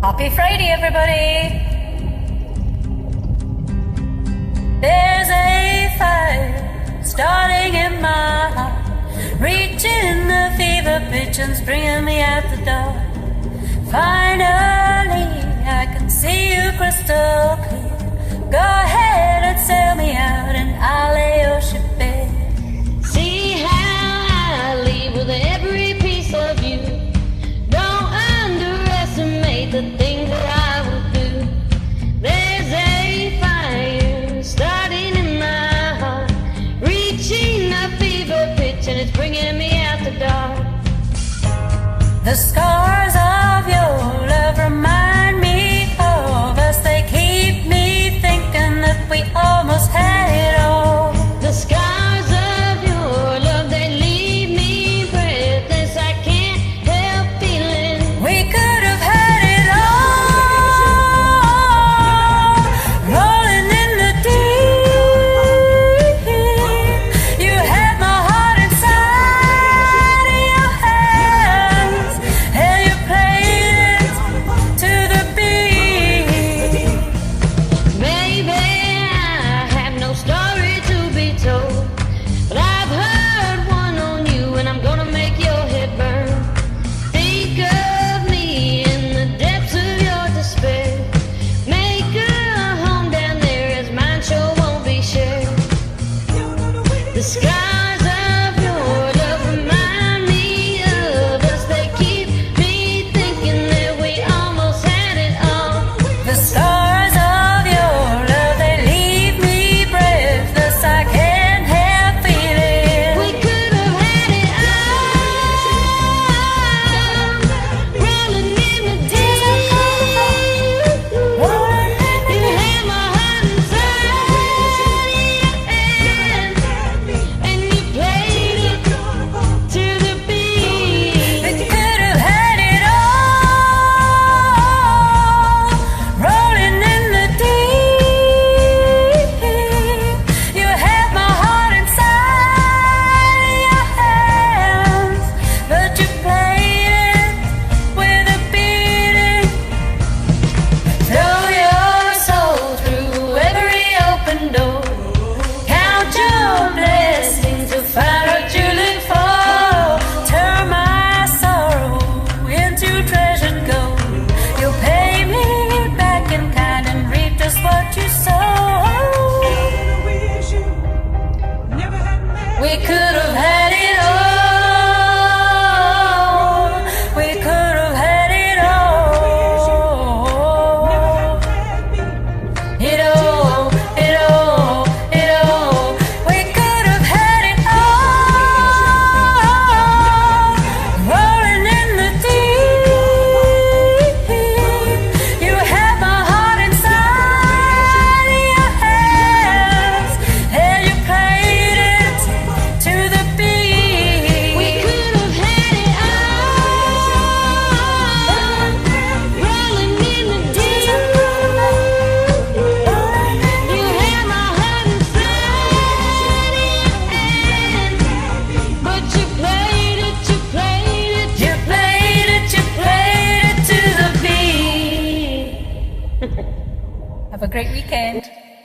Happy Friday, everybody! There's a fire starting in my heart, reaching the fever pitch and bringing me at the door. Finally, I can see you crystal clear. Go ahead and sail me out and I'll lay your ship bare. See how I leave with every piece of you. Don't underestimate the things that I will do. There's a fire starting in my heart, reaching a fever pitch and it's bringing me out the dark. The scars of your love remind me of us. They keep me thinking that we almost had it all. The scars of your love, they leave me breathless. I can't help feeling We could have had it all, rolling in the deep. You had my heart inside of your hands, and you played it to the beat. Baby, I have no story to be told, but I've heard one on you and I'm gonna make your head burn. Think of me in the depths of your despair. Make a home down there as mine sure won't be shared. The scars of your love remind me of us. They keep me thinking that we almost had it all. The scars of your love, they leave me breathless. I can't help feeling We could have had it all, rolling in the deep. You had my heart inside your hands, and you played it to the beat. We could have had it all, rolling in the deep. You had my heart inside your hands, but you played it with a beating. Throw your soul through every open door. Count your blessings to find what you look for. Turn my sorrow into treasured gold. You'll pay me back in kind and reap just what you sow. We could have had it all. We could have had it all. It all, it all, it all. We could have had it all, rolling in the deep. You had my heart inside your hands, and you played it to the beat. We could have had it all, rolling in the deep. You had my heart inside your hands, but you played it, you played it, You played it, you played it to the beat. Have a great weekend.